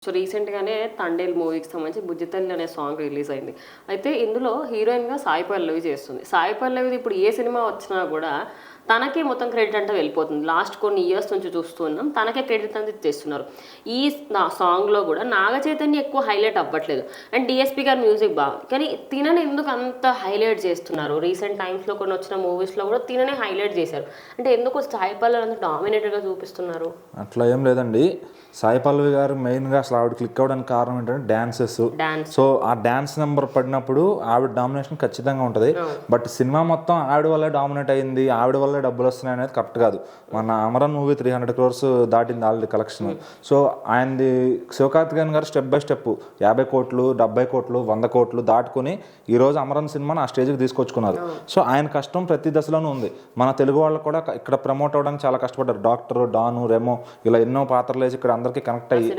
So రీసెంట్‌గానే 'తండేల్' మూవీకి సంబంధించి 'బుజ్జితల్లి' అనే సాంగ్ రిలీజ్ అయింది. అయితే ఇందులో హీరోయిన్‌గా సాయి పల్లవి చేస్తుంది. సాయి పల్లవిది ఇప్పుడు ఏ సినిమా వచ్చినా కూడా తనకే మొత్తం క్రెడిట్ అంతా వెళ్ళిపోతుంది. లాస్ట్ కొన్ని ఇయర్స్ నుంచి చూస్తున్నాం. తనకే క్రెడిట్ అంతా ఇచ్చేస్తున్నారు. ఈ సాంగ్‌లో కూడా నాగ చైతన్య ఎక్కువ హైలైట్ అవ్వట్లేదు. అండ్ డీఎస్‌పీ గారి మ్యూజిక్ బాగుంది. కానీ తినని ఎందుకు అంత హైలైట్ చేస్తున్నారు? రీసెంట్ టైమ్స్‌లో కొన్ని వచ్చిన మూవీస్‌లో కూడా తిననే హైలైట్ చేశారు. అంటే ఎందుకు సాయి పల్లవి అంత డామినేటెడ్‌గా చూపిస్తున్నారు? అట్లా ఏం లేదండి. సాయి పల్లవి గారు మెయిన్గా అసలు ఆవిడ క్లిక్ అవ్వడానికి కారణం ఏంటంటే డాన్సెస్. సో ఆ డాన్స్ నెంబర్ పడినప్పుడు ఆవిడ డామినేషన్ ఖచ్చితంగా ఉంటుంది. బట్ సినిమా మొత్తం ఆవిడ వల్లే డామినేట్ అయింది, ఆవిడ వల్లే డబ్బులు వస్తున్నాయి అనేది కరెక్ట్ కాదు. మన అమరన్ మూవీ 300 crores దాటింది ఆల్రెడీ కలెక్షన్. సో ఆయనది శివకార్తికేయన్ గారు స్టెప్ బై స్టెప్ 50 కోట్లు, 70 కోట్లు, 100 కోట్లు దాటుకుని ఈరోజు అమరన్ సినిమాను ఆ స్టేజ్కి తీసుకొచ్చుకున్నారు. సో ఆయన కష్టం ప్రతి దశలోనూ ఉంది. మన తెలుగు వాళ్ళు కూడా ఇక్కడ ప్రమోట్ అవ్వడానికి చాలా కష్టపడ్డారు. డాక్టర్, డాను, రెమో ఇలా ఎన్నో పాత్రలు వేసి ఇక్కడ అందరికీ కనెక్ట్ అయ్యి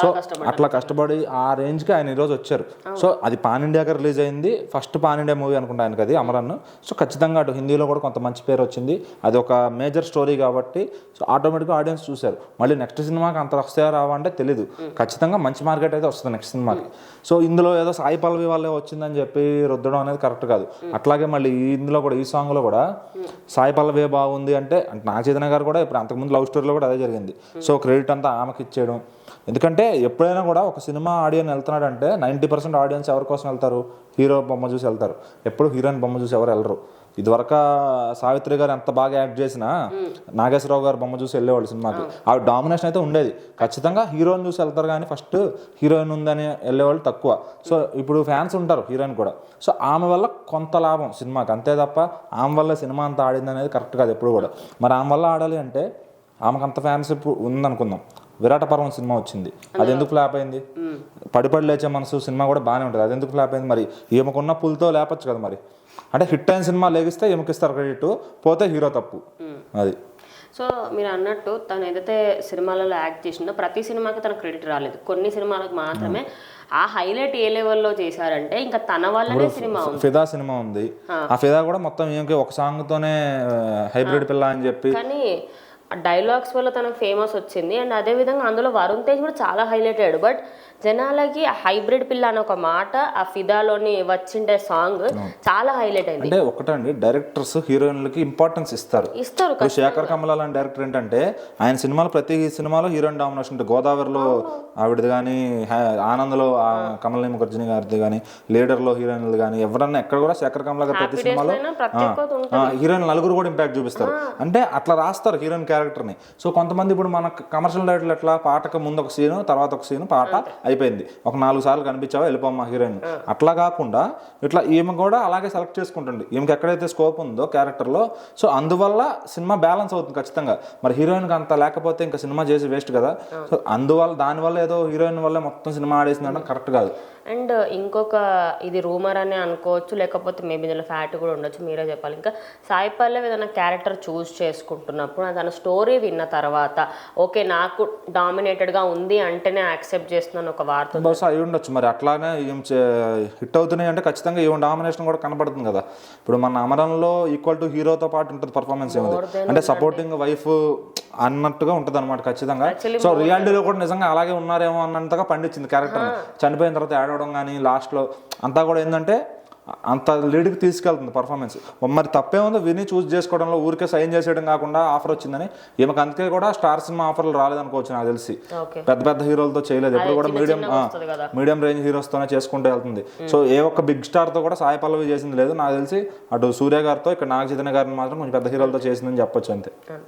సో అట్లా కష్టపడి ఆ రేంజ్కి ఆయన ఈరోజు వచ్చారు. సో అది పాన్ ఇండియాగా రిలీజ్ అయింది. ఫస్ట్ పాన్ ఇండియా మూవీ అనుకుంటా ఆయనకి అది అమరన్. సో ఖచ్చితంగా అటు హిందీలో కూడా కొంత మంచి పేరు వచ్చింది. అది ఒక మేజర్ స్టోరీ కాబట్టి సో ఆటోమేటిక్గా ఆడియన్స్ చూశారు. మళ్ళీ నెక్స్ట్ సినిమాకి అంత వస్తాయా రావా అంటే తెలీదు. ఖచ్చితంగా మంచి మార్కెట్ అయితే వస్తుంది నెక్స్ట్ సినిమాకి. సో ఇందులో ఏదో సాయి పల్లవి వాళ్ళే వచ్చిందని చెప్పి రుద్దడం అనేది కరెక్ట్ కాదు. అట్లాగే మళ్ళీ ఇందులో కూడా ఈ సాంగ్లో కూడా సాయి పల్లవి బాగుంది అంటే నాగ చైతన్య గారు కూడా ఇప్పుడు అంతకుముందు లవ్ స్టోరీలో కూడా అదే జరిగింది. సో క్రెడిట్ అంతా ఆమెకి ఇచ్చేయడం. ఎందుకంటే ఎప్పుడైనా కూడా ఒక సినిమా ఆడియన్స్ వెళ్తున్నాడంటే 90% ఆడియన్స్ ఎవరి కోసం వెళ్తారు? హీరో బొమ్మ చూసి వెళ్తారు. ఎప్పుడు హీరోయిన్ బొమ్మ చూసి ఎవరు వెళ్ళరు. ఇదివరకు సావిత్రి గారు ఎంత బాగా యాక్ట్ చేసినా నాగేశ్వరరావు గారు బొమ్మ చూసి వెళ్ళేవాళ్ళు సినిమాకి. ఆవిడ డామినేషన్ అయితే ఉండేది. ఖచ్చితంగా హీరోయిన్ చూసి వెళ్తారు కానీ ఫస్ట్ హీరోయిన్ ఉందని వెళ్ళేవాళ్ళు తక్కువ. సో ఇప్పుడు ఫ్యాన్స్ ఉంటారు హీరోయిన్ కూడా. సో ఆమె వల్ల కొంత లాభం సినిమాకి, అంతే తప్ప ఆమె వల్ల సినిమా అంతా ఆడింది అనేది కరెక్ట్ కాదు ఎప్పుడు కూడా. మరి ఆమె వల్ల ఆడాలి అంటే ఆమెకు అంత ఫ్యాన్స్ ఇప్పుడు ఉందనుకుందాం. విరాట పర్వం సినిమా వచ్చింది, అది ఎందుకు ఫ్లాప్ అయింది? పడిపడి లేచే మనసు సినిమా కూడా బాగానే ఉంటుంది, అది ఎందుకు ఫ్లాప్ అయింది? మరి ఈమెకున్న పుల్తో లేపచ్చు కదా. మరి అంటే హిట్ అయిన సినిమా లేగిస్తే ఈమెకిస్తారు క్రెడిట్, పోతే హీరో తప్పు అది. సో మీరు అన్నట్టు తను ఏదైతే సినిమాలలో యాక్ట్ చేసిందో ప్రతి సినిమాకి తన క్రెడిట్ రాలేదు. కొన్ని సినిమాలకు మాత్రమే ఆ హైలైట్ ఏ లెవెల్లో చేశారంటే ఇంకా తన వల్లనే సినిమా ఉంది. ఫిదా సినిమా ఉంది, ఆ ఫిదా కూడా మొత్తం ఏమికి ఒక సాంగ్ తోనే హైబ్రిడ్ పిల్ల అని చెప్పి, కానీ డైలాగ్స్ వల్ల తనకు ఫేమస్ వచ్చింది. అండ్ అదే విధంగా అందులో వరుణ్ తేజ్ కూడా చాలా హైలైట్ అయ్యాడు. బట్ జనాలకి హైబ్రిడ్ పిల్ల అనే ఒక మాట ఆ ఫిదాలోని వచ్చిండే సాంగ్ చాలా హైలైట్ అయింది. అంటే ఒకటండి, డైరెక్టర్స్ హీరోయిన్లకి ఇంపార్టెన్స్ ఇస్తారు. శేఖర్ కమల లాంటి డైరెక్టర్ ఏంటంటే ఆయన సినిమాలో ప్రతి సినిమాలో హీరోయిన్ డామినేషన్ ఉంటుంది. గోదావరిలో ఆవిడది కానీ, ఆనంద్లో కమలని ముఖర్జీ గారిది కానీ, లీడర్లో హీరోయిన్లు కానీ ఎవరన్నా ఎక్కడ కూడా శేఖర్ కమల గారు ప్రతి సినిమాలో హీరోయిన్ నలుగురు కూడా ఇంపాక్ట్ చూపిస్తారు. అంటే అట్లా రాస్తారు హీరోయిన్ క్యారెక్టర్ని. సో కొంతమంది ఇప్పుడు మన కమర్షియల్ డైరెక్టర్లు ఎట్లా పాటకు ముందు ఒక సీను, తర్వాత ఒక సీను, పాట అయిపోయింది, ఒక 4 సార్లు కనిపించావా వెళ్ళిపోమ్మా హీరోయిన్. అట్లా కాకుండా ఇట్లా ఈమె కూడా అలాగే సెలెక్ట్ చేసుకుంటుంది ఈమెకి ఎక్కడైతే స్కోప్ ఉందో క్యారెక్టర్లో. సో అందువల్ల సినిమా బ్యాలెన్స్ అవుతుంది ఖచ్చితంగా. మరి హీరోయిన్కి అంత లేకపోతే ఇంకా సినిమా చేసి వేస్ట్ కదా. సో అందువల్ల దానివల్ల ఏదో హీరోయిన్ వల్ల మొత్తం సినిమా ఆడేసింది అంటే కరెక్ట్ కాదు. అండ్ ఇంకొక ఇది రూమర్ అని అనుకోవచ్చు, లేకపోతే మేబీ ఇందులో ఫ్యాక్ట్ కూడా ఉండొచ్చు, మీరే చెప్పాలి. ఇంకా సాయి పల్లవి ఏదైనా క్యారెక్టర్ చూస్ చేసుకుంటున్నప్పుడు తన స్టోరీ విన్న తర్వాత ఓకే నాకు డామినేటెడ్గా ఉంది అంటేనే యాక్సెప్ట్ చేస్తున్నాను ఒక వార్త బహుశా అయి ఉండొచ్చు. మరి అట్లానే ఏం హిట్ అవుతున్నాయి అంటే ఖచ్చితంగా ఏం డామినేషన్ కూడా కనపడుతుంది కదా. ఇప్పుడు మన అమరంలో ఈక్వల్ టు హీరోతో పాటు ఉంటుంది పర్ఫార్మెన్స్ ఏముంది అంటే సపోర్టింగ్ వైఫ్ అన్నట్టుగా ఉంటుంది అనమాట ఖచ్చితంగా. సో రియాలిటీలో కూడా నిజంగా అలాగే ఉన్నారేమో అన్నంతగా పండించింది క్యారెక్టర్. చనిపోయిన తర్వాత ఏడవడం కానీ లాస్ట్లో అంతా కూడా ఏంటంటే అంత లీడ్కి తీసుకెళ్తుంది పర్ఫార్మెన్స్. మరి తప్పేముందో విని చూస్ చేసుకోవడంలో, ఊరికే సైన్ చేసేయడం కాకుండా ఆఫర్ వచ్చిందని ఈమెకు. అందుకే కూడా స్టార్ సినిమా ఆఫర్లు రాలేదనుకోవచ్చు నాకు తెలిసి. పెద్ద పెద్ద హీరోలతో చేయలేదు ఎప్పుడు కూడా, మీడియం రేంజ్ హీరోస్తోనే చేసుకుంటూ వెళ్తుంది. సో ఏ ఒక్క బిగ్ స్టార్తో కూడా సాయి పల్లవి చేసింది లేదు నాకు తెలిసి. అటు సూర్య గారితో, ఇక్కడ నాగ చైతన్య గారిని మాత్రం కొంచెం పెద్ద హీరోలతో చేసిందని చెప్పొచ్చు అంతే.